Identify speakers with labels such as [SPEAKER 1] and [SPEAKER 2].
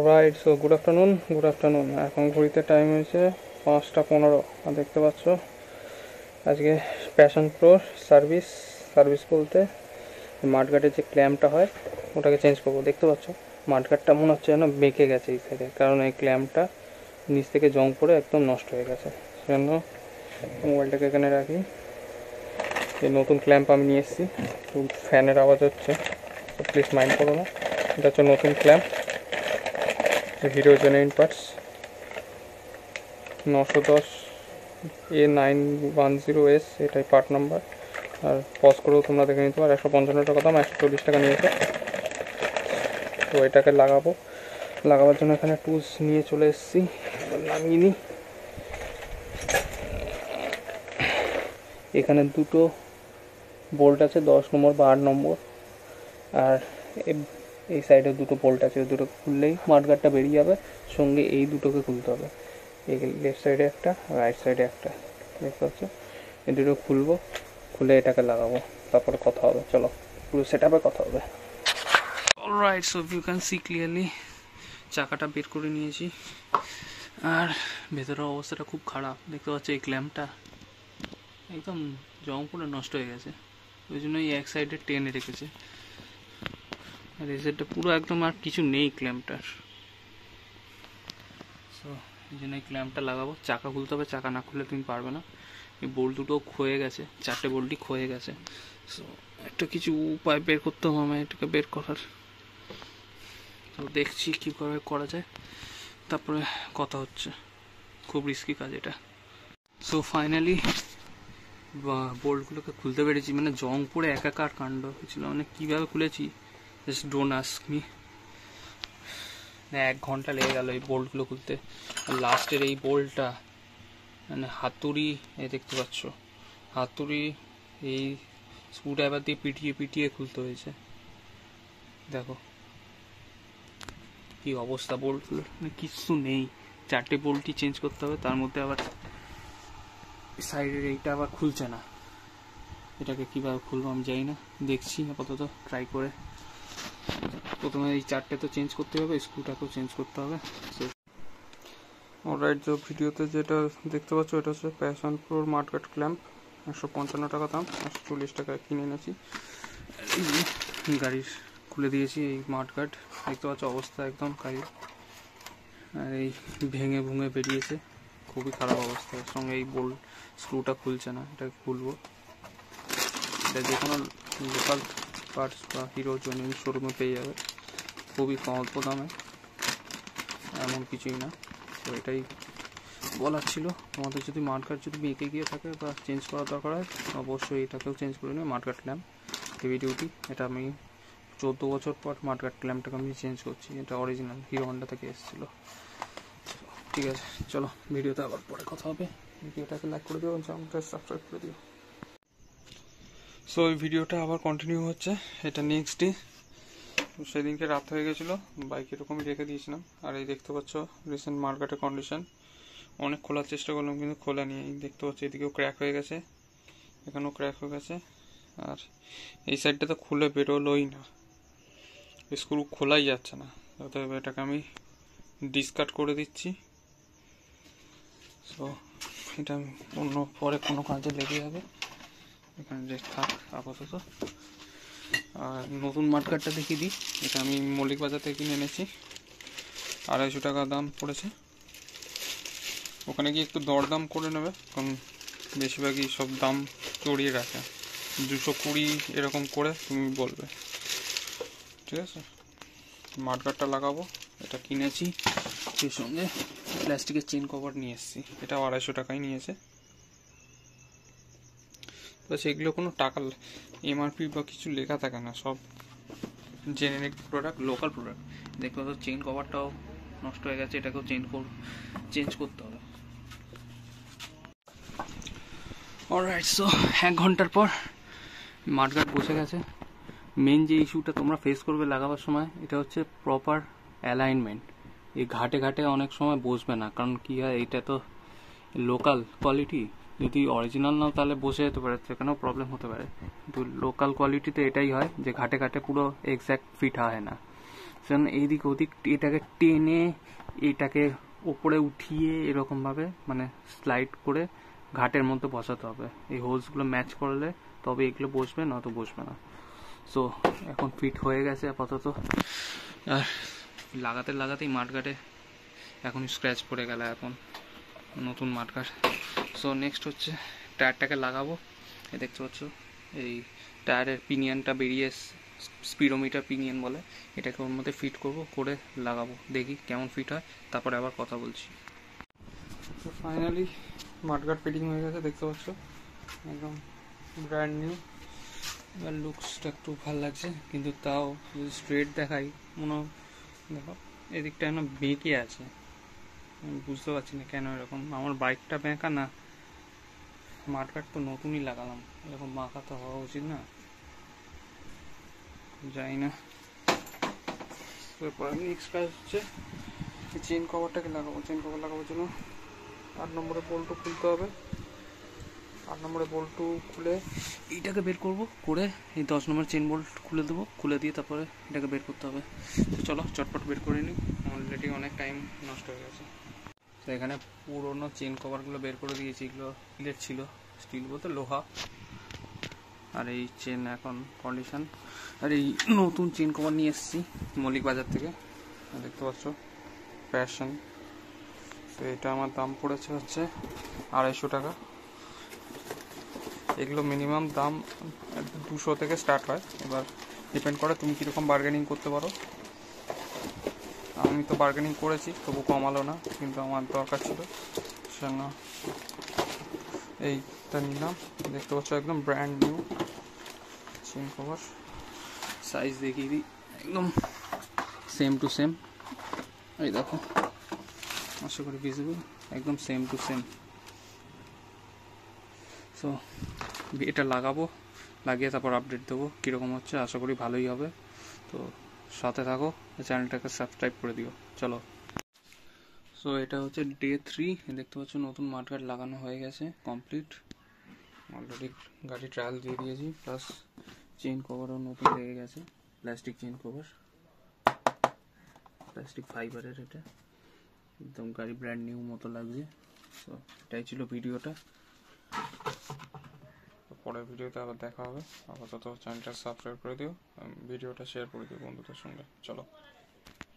[SPEAKER 1] Alright, so good afternoon. এখন ঘড়িতে time হয়েছে 5টা 15। আর দেখতে পাচ্ছ আজকে প্যাশন প্রোর সার্ভিস বলতে মাঠগার্ডের যে ক্ল্যাম্পটা হয় ওটাকে চেঞ্জ করবো। দেখতে পাচ্ছ মাঠগার্ডটা মনে হচ্ছে যেন বেঁকে গেছে এই সাইডে, কারণ এই ক্ল্যাম্পটা নিচ থেকে জং পড়ে একদম নষ্ট হয়ে গেছে। সেজন্য মোবাইলটাকে এখানে রাখি। এই নতুন ক্ল্যাম্প আমি নিয়ে এসেছি, ফ্যানের আওয়াজ হচ্ছে, প্লিজ মাইন্ড করো না। এটা হচ্ছে নতুন clamp, hero genuine parts 910 A910S, এটাই পার্ট নাম্বার। আর পজ করেও তোমরা দেখে নিতে পারো। 155 টাকা দাম, 140 টাকা নিয়েছে। তো এটাকে লাগাবার জন্য এখানে টুলস নিয়ে চলে এসেছি, নামিয়ে নিই। এখানে দুটো বোল্ট আছে, 10 নম্বর বা 8 নম্বর, আর এই সাইডে দুটো বোল্ট আছে। দুটো খুললেই মাঠগার্ডটা বেরিয়ে যাবে। সঙ্গে এই দুটোকে খুলতে হবে, এই লেফট সাইডে একটা, রাইট সাইডে একটা। দেখতে পাচ্ছ, এই দুটো খুলবো, খুলে এটাকে লাগাবো, তারপরে কথা হবে। চলো পুরো সেটআপে কথা হবে। Alright, so you can see clearly চাকাটা বের করে নিয়েছি, আর ভেতরের অবস্থাটা খুব খারাপ। দেখতে পাচ্ছ এই ক্ল্যাম্পটা একদম জং পুরো নষ্ট হয়ে গেছে, ওই জন্য এই এক সাইডে টেনে রেখেছে। আর এই সাইডটা পুরো একদম আর কিছু নেই ক্ল্যাম্পটার। সো এই জন্য এই ক্ল্যাম্পটা লাগাবো। চাকা খুলতে হবে, চাকা না খুললে তুমি পারবে না। এই বোল্ট দুটোও ক্ষয়ে গেছে, 4টে বোল্টই ক্ষয়ে গেছে। সো একটা কিছু উপায় বের করতে হবে আমায় এটাকে বের করার। তো দেখছি কীভাবে করা যায়, তারপরে কথা হচ্ছে। খুব রিস্কি কাজ এটা। সো ফাইনালি বোল্টগুলোকে খুলতে পেরেছি। মানে জং পড়ে একাকার কাণ্ড হয়েছিল, মানে কীভাবে খুলেছি জাস্ট ডোন্ট আস্ক মি। 1 ঘন্টা লেগে গেল এই বোল্টগুলো খুলতে। আর লাস্টের এই বোল্টটা মানে হাতুড়ি, এই দেখতে পাচ্ছ হাতুড়ি, এই স্ক্রুড্রাইভার দিয়ে পিটিয়ে খুলতে হয়েছে। দেখো কি অবস্থা বোল্টগুলো, মানে কিচ্ছু নেই। 4টে বোল্টই চেঞ্জ করতে হবে, তার মধ্যে আবার সাইডের এইটা আবার খুলছে না। এটাকে কীভাবে খুলবো আমি জানি না, দেখছি আপাতত ট্রাই করে। প্রথমে এই 4টে তো চেঞ্জ করতে হবে, স্ক্রুটাকেও চেঞ্জ করতে হবে। অলরাইট, যে ভিডিওতে যেটা দেখতে পাচ্ছ এটা হচ্ছে প্যাশন প্রোর মাঠগার্ড ক্ল্যাম্প। 155 টাকা দাম, 140 টাকায় কিনে এনেছি। গাড়ির খুলে দিয়েছি এই মাঠগার্ড, দেখতে পাচ্ছ অবস্থা একদম কাহিল। আর এই ভেঙে বেরিয়েছে, খুবই খারাপ অবস্থা। এর সঙ্গে এই বোল্ট স্ক্রুটা খুলছে না, এটা খুলবো। এটা যে কোনো লোকাল পার্টস বা হিরো জেনুইন শোরুমে পেয়ে যাবে, খুবই অল্প দামে, এমন কিছুই না। তো এটাই বলার ছিল। তোমাদের যদি মাঠগার্ড যদি বেঁকে গিয়ে থাকে বা চেঞ্জ করার দরকার হয়, অবশ্যই এটাকেও চেঞ্জ করে নেবে। মাঠগার্ড ক্ল্যাম্প হেভি ডিউটি, এটা আমি 14 বছর পর মাঠগার্ড ক্ল্যাম্পটাকে আমি চেঞ্জ করছি। এটা অরিজিনাল হিরো হন্ডা থেকে এসেছিলো। ঠিক আছে, চলো ভিডিওতে আবার পরে কথা হবে। ভিডিওটাকে লাইক করে দিও, চ্যানেলটা সাবস্ক্রাইব করে দিও। সো এই ভিডিওটা আবার কন্টিনিউ হচ্ছে। এটা নেক্সট ডে, সেদিনকে রাত হয়ে গেছিলো, বাইক এরকমই রেখে দিয়েছিলাম। আর এই দেখতে পাচ্ছ রিসেন্ট মার্কেটের কন্ডিশন। অনেক খোলার চেষ্টা করলাম কিন্তু খোলা নিয়ে, দেখতে পাচ্ছি এদিকেও ক্র্যাক হয়ে গেছে, এখানেও ক্র্যাক হয়ে গেছে। আর এই সাইডটা তো খুলে বেরোলোই না, স্ক্রু খোলাই যাচ্ছে না। অতএব এটাকে আমি ডিসকাট করে দিচ্ছি। সো এটা অন্য পরে কোনো কাজে লেগে যাবে, এখানে যে থাক আপাতত। আর নতুন মাঠগার্ডটা দেখিয়ে দিই। এটা আমি মল্লিক বাজার থেকে কিনে এনেছি, 250 টাকা দাম পড়েছে। ওখানে গিয়ে একটু দরদাম করে নেবে, কারণ বেশিরভাগই সব দাম চড়িয়ে রাখে। 220 এরকম করে তুমি বলবে, ঠিক আছে। মাঠগার্ডটা লাগাবো, এটা কিনেছি। সেই সঙ্গে প্লাস্টিকের চেন কভার নিয়ে এসেছি, এটাও 250 টাকায় নিয়েছে। তো সেগুলো কোনো টাকা এমআরপি বা কিছু লেখা থাকে না, সব জেনেরিক প্রোডাক্ট, লোকাল প্রোডাক্ট। দেখতে পাচ্ছ চেন কভারটাও নষ্ট হয়ে গেছে, এটাকেও চেঞ্জ করতে হবে। অলরাইট, সো 1 ঘন্টার পর মাঠগার্ড বসে গেছে। মেন যে ইস্যুটা তোমরা ফেস করবে লাগাবার সময়, এটা হচ্ছে প্রপার অ্যালাইনমেন্ট। এই ঘাটে অনেক সময় বসবে না, কারণ কি হয়, এটা তো লোকাল কোয়ালিটি। যদি অরিজিনাল নাও তাহলে বসে যেতে পারে, সেখানেও প্রবলেম হতে পারে। কিন্তু লোকাল কোয়ালিটিতে এটাই হয় যে ঘাটে পুরো এক্স্যাক্ট ফিট হয় না। যেন এইদিক ওদিক এটাকে টেনে এটাকে ওপরে উঠিয়ে এরকমভাবে মানে স্লাইড করে ঘাটের মধ্যে বসাতে হবে। এই হোলসগুলো ম্যাচ করলে তবে এগুলো বসবে, না তো বসবে না। সো এখন ফিট হয়ে গেছে আপাতত। আর লাগাতে লাগাতেই মাঠঘাটে এখন স্ক্র্যাচ পড়ে গেল, এখন নতুন মাঠঘাট। সো নেক্সট হচ্ছে টায়ারটাকে লাগাবো। এই দেখতে পাচ্ছ এই টায়ারের পিনিয়নটা বেরিয়ে, স্পিডোমিটার পিনিয়ন বলে, এটাকে ওর মধ্যে ফিট করব, করে লাগাবো, দেখি কেমন ফিট হয়, তারপরে আবার কথা বলছি। তো ফাইনালি মাঠঘাট ফিটিং হয়ে গেছে, দেখতে পাচ্ছ একদম ব্র্যান্ড নিউ। এবার লুকসটা একটু ভালো লাগছে, কিন্তু তাও যদি স্ট্রেট দেখাই মনে হয়, দেখো এদিকটা যেন বেঁকে আছে, আমি বুঝতে পারছি না কেন এরকম। আমার বাইকটা বেঁকা না, মাঠঘাট তো নতুনই লাগালাম, এরকম বাঁকা তো হওয়া উচিত না, জানি না। এরপর নেক্সট কাজ হচ্ছে চেন কভারটাকে লাগাবো। চেন কভার লাগাবার জন্য 8 নম্বরের বোল্টু খুলতে হবে। 8 নম্বরের বোল্টু খুলে এইটাকে বের করব, করে এই 10 নম্বর চেন বোল্ট খুলে দেবো, খুলে দিয়ে তারপরে এটাকে বের করতে হবে। তো চলো চটপট বের করে নিই, অলরেডি অনেক টাইম নষ্ট হয়ে গেছে। তো এখানে পুরোনো চেন কভারগুলো বের করে দিয়েছি, এগুলো স্টিলের ছিল, স্টিল বলতে লোহা। আর এই চেন এখন কন্ডিশন। আর এই নতুন চেন কভার নিয়ে এসেছি মল্লিক বাজার থেকে, দেখতে পাচ্ছ প্যাশন। তো এটা আমার দাম পড়েছে হচ্ছে 250 টাকা। এগুলো মিনিমাম দাম 200 থেকে স্টার্ট হয়, এবার ডিপেন্ড করে তুমি কীরকম বার্গেনিং করতে পারো। আমি তো বার্গেনিং করেছি, তবু কমালো না, কিন্তু আমার দরকার ছিল সেজন্য এইটা নিলাম। দেখতে পাচ্ছ একদম brand new chain cover. Size দেখিয়ে দিই, একদম সেম টু সেম, এই দেখো, আশা করি ভিজিবল, একদম সেম টু সেম। সো এটা লাগাবো, লাগিয়ে তারপর আপডেট দেবো কীরকম হচ্ছে, আশা করি ভালোই হবে। তো সাথে থাকো, চ্যানেলটাকে সাবস্ক্রাইব করে দিও। চলো। সো এটা হচ্ছে ডে 3, দেখতে পাচ্ছ নতুন মাঠঘাট লাগানো হয়ে গেছে, কমপ্লিট। অলরেডি গাড়ি ট্রায়াল দিয়ে দিয়েছি, প্লাস চেন কভারও নতুন লেগে গেছে, প্লাস্টিক চেন কভার, প্লাস্টিক ফাইবারের, এটা একদম গাড়ি ব্র্যান্ড নিউ মতো লাগছে। সো এটাই ছিল ভিডিওটা, পরের ভিডিওতে আবার দেখা হবে। আপাতত চ্যানেলটা সাবস্ক্রাইব করে দিও, ভিডিওটা শেয়ার করে দিও বন্ধুদের সঙ্গে। চলো।